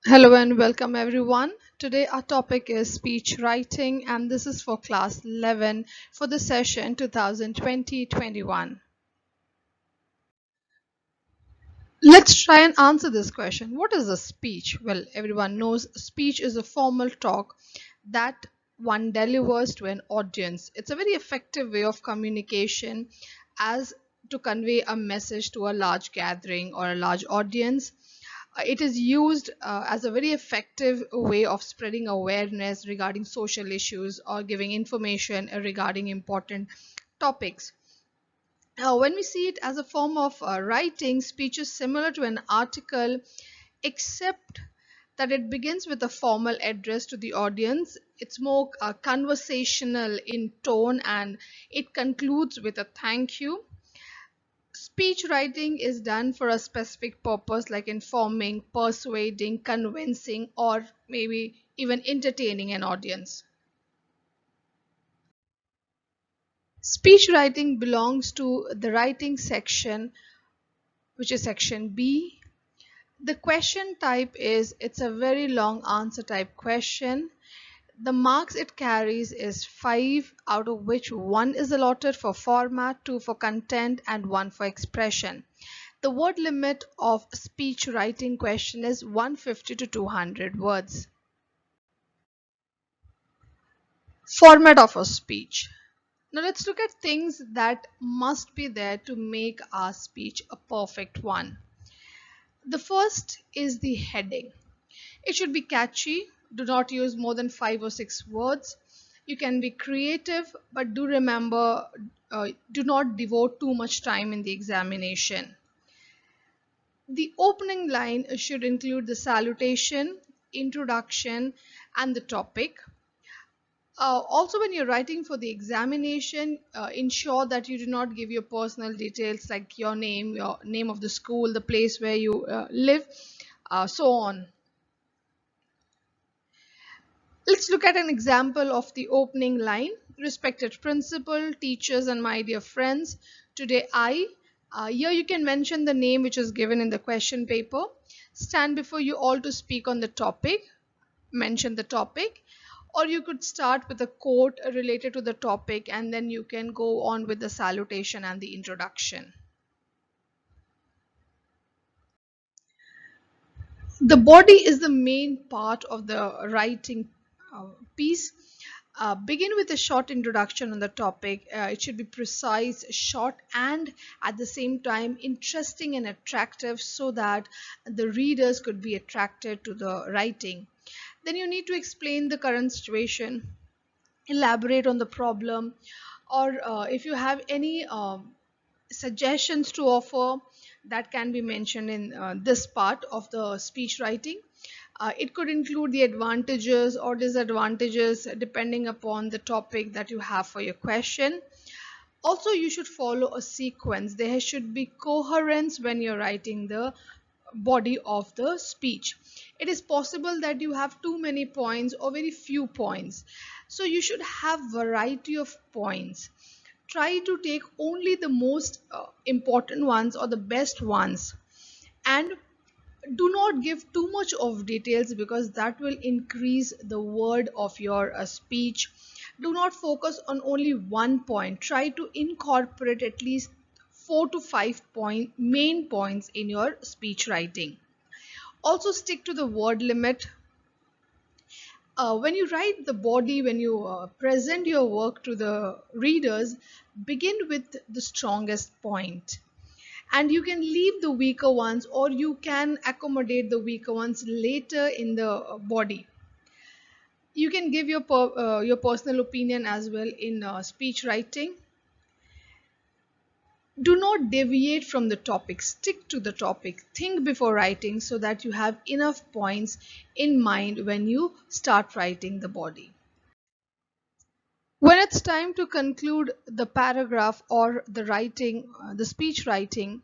Hello and welcome everyone. Today our topic is speech writing and this is for class 11 for the session 2020-21. Let's try and answer this question. What is a speech? Well, everyone knows speech is a formal talk that one delivers to an audience. It's a very effective way of communication as to convey a message to a large gathering or a large audience. It is used as a very effective way of spreading awareness regarding social issues or giving information regarding important topics. When we see it as a form of writing, speech is similar to an article, except that it begins with a formal address to the audience. It's more conversational in tone and it concludes with a thank you. Speech writing is done for a specific purpose like informing, persuading, convincing, or maybe even entertaining an audience. Speech writing belongs to the writing section, which is section B. The question type is it's a very long answer type question. The marks it carries is 5, out of which 1 is allotted for format, 2 for content, and 1 for expression. The word limit of speech writing question is 150 to 200 words. Format of a speech. Now let's look at things that must be there to make our speech a perfect one. The first is the heading. It should be catchy. Do not use more than 5 or 6 words. You can be creative, but do remember, do not devote too much time in the examination. The opening line should include the salutation, introduction, and the topic. Also, when you're writing for the examination, ensure that you do not give your personal details like your name of the school, the place where you live, so on. Let's look at an example of the opening line. Respected principal, teachers, and my dear friends, today here you can mention the name which is given in the question paper, stand before you all to speak on the topic, mention the topic, or you could start with a quote related to the topic and then you can go on with the salutation and the introduction. The body is the main part of the writing piece. Begin with a short introduction on the topic. It should be precise, short, and at the same time interesting and attractive so that the readers could be attracted to the writing. Then you need to explain the current situation, elaborate on the problem, or if you have any suggestions to offer, that can be mentioned in this part of the speech writing. It could include the advantages or disadvantages depending upon the topic that you have for your question. Also, you should follow a sequence. There should be coherence when you're writing the body of the speech. It is possible that you have too many points or very few points. So you should have variety of points. Try to take only the most important ones or the best ones, and do not give too much of details because that will increase the word of your speech. Do not focus on only one point. Try to incorporate at least 4 to 5 main points in your speech writing. Also stick to the word limit. When you write the body, when you present your work to the readers, begin with the strongest point, and you can leave the weaker ones or you can accommodate the weaker ones later in the body. You can give your personal opinion as well in speech writing. Do not deviate from the topic, stick to the topic, think before writing so that you have enough points in mind when you start writing the body. When it's time to conclude the paragraph or the writing, the speech writing,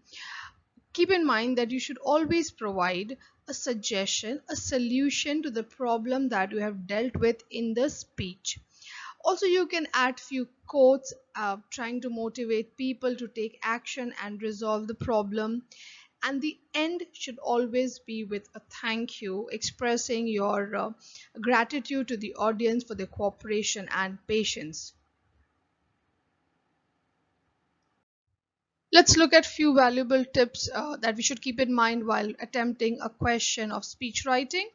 keep in mind that you should always provide a suggestion, a solution to the problem that you have dealt with in the speech. Also, you can add few quotes trying to motivate people to take action and resolve the problem. And the end should always be with a thank you, expressing your gratitude to the audience for their cooperation and patience. Let's look at few valuable tips that we should keep in mind while attempting a question of speech writing.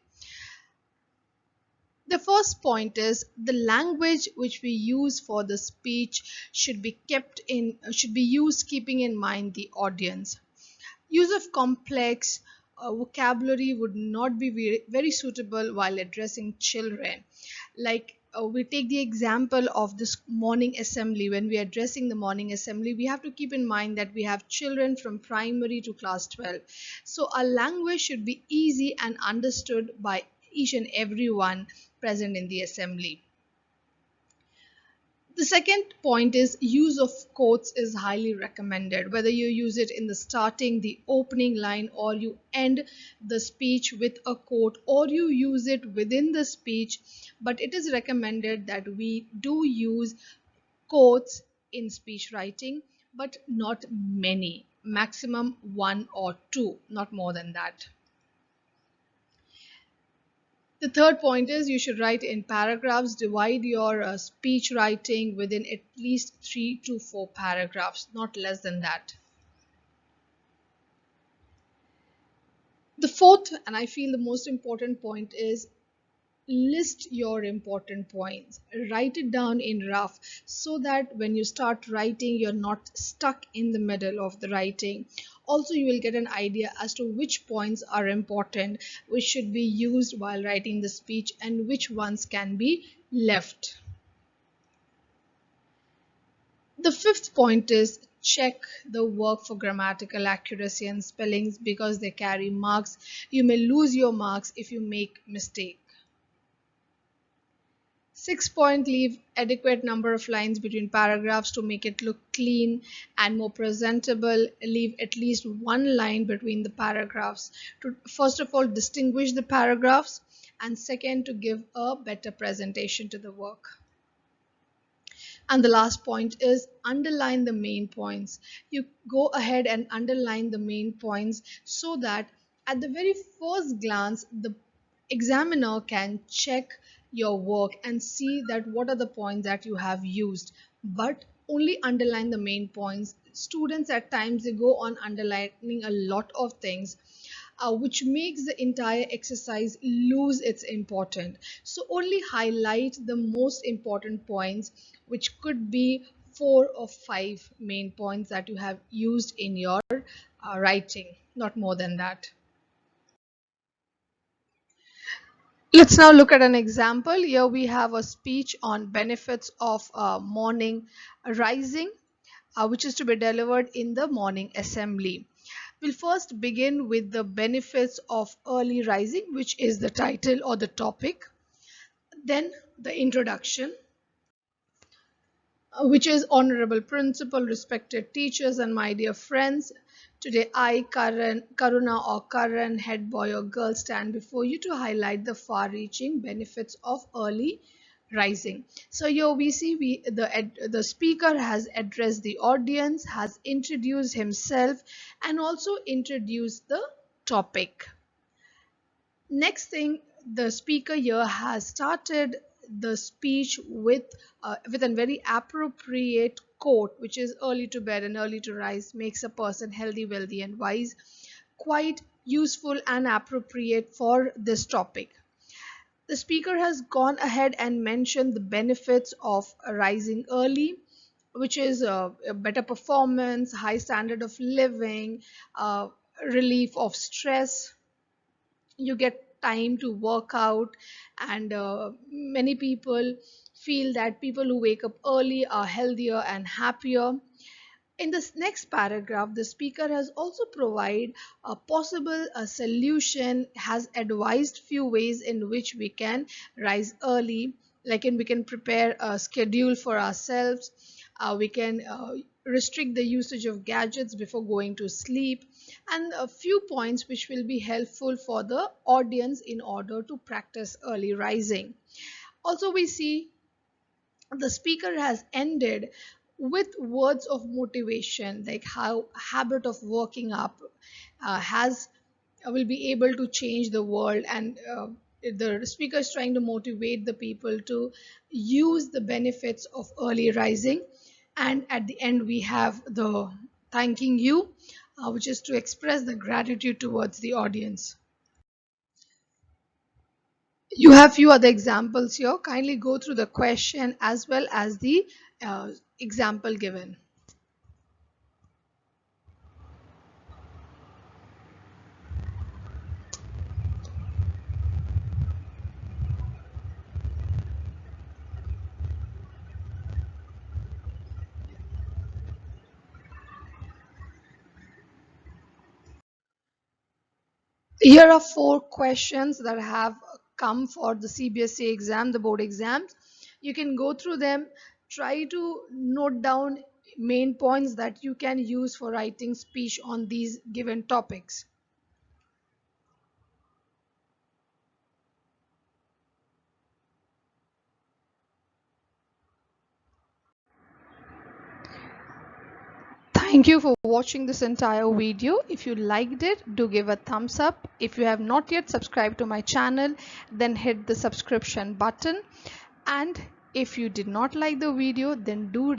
The first point is the language which we use for the speech should be used keeping in mind the audience. Use of complex vocabulary would not be very suitable while addressing children. Like we take the example of this morning assembly. When we are addressing the morning assembly, we have to keep in mind that we have children from primary to class 12. So our language should be easy and understood by each and everyone present in the assembly. The second point is use of quotes is highly recommended, whether you use it in the starting, the opening line, or you end the speech with a quote, or you use it within the speech. But it is recommended that we do use quotes in speech writing, but not many, maximum one or two, not more than that. The third point is you should write in paragraphs. Divide your speech writing within at least 3 to 4 paragraphs, not less than that. The fourth, and I feel the most important point, is list your important points. Write it down in rough so that when you start writing, you're not stuck in the middle of the writing. Also, you will get an idea as to which points are important, which should be used while writing the speech, and which ones can be left. The fifth point is check the work for grammatical accuracy and spellings because they carry marks. You may lose your marks if you make mistake. 6 point, leave adequate number of lines between paragraphs to make it look clean and more presentable. Leave at least one line between the paragraphs to first of all distinguish the paragraphs, and second to give a better presentation to the work. And the last point is underline the main points. You go ahead and underline the main points so that at the very first glance, the examiner can check your work and see that what are the points that you have used. But only underline the main points. Students at times they go on underlining a lot of things, which makes the entire exercise lose its importance. So only highlight the most important points, which could be 4 or 5 main points that you have used in your writing, not more than that. Let's now look at an example. Here we have a speech on benefits of morning rising, which is to be delivered in the morning assembly. We'll first begin with the benefits of early rising, which is the title or the topic. Then the introduction, which is honorable principal, respected teachers, and my dear friends. Today I, Karuna or Karan, head boy or girl, stand before you to highlight the far-reaching benefits of early rising. So here we see the speaker has addressed the audience, has introduced himself, and also introduced the topic. Next thing, the speaker here has started the speech with a very appropriate quote, which is early to bed and early to rise makes a person healthy, wealthy, and wise. Quite useful and appropriate for this topic. The speaker has gone ahead and mentioned the benefits of rising early, which is a better performance, high standard of living, relief of stress. You get time to work out, and many people feel that people who wake up early are healthier and happier. In this next paragraph, the speaker has also provided a possible solution, has advised few ways in which we can rise early, like we can prepare a schedule for ourselves, we can restrict the usage of gadgets before going to sleep, and a few points which will be helpful for the audience in order to practice early rising. Also, we see the speaker has ended with words of motivation, like how habit of working up, has will be able to change the world, and the speaker is trying to motivate the people to use the benefits of early rising. And at the end we have the thanking you, which is to express the gratitude towards the audience. You have few other examples here. Kindly go through the question as well as the example given. Here are four questions that have come for the CBSE exam, the board exams. You can go through them, try to note down main points that you can use for writing speech on these given topics. Thank you for watching this entire video. If you liked it, do give a thumbs up. If you have not yet subscribed to my channel, then hit the subscription button. And if you did not like the video, then do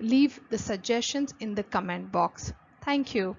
leave the suggestions in the comment box. Thank you.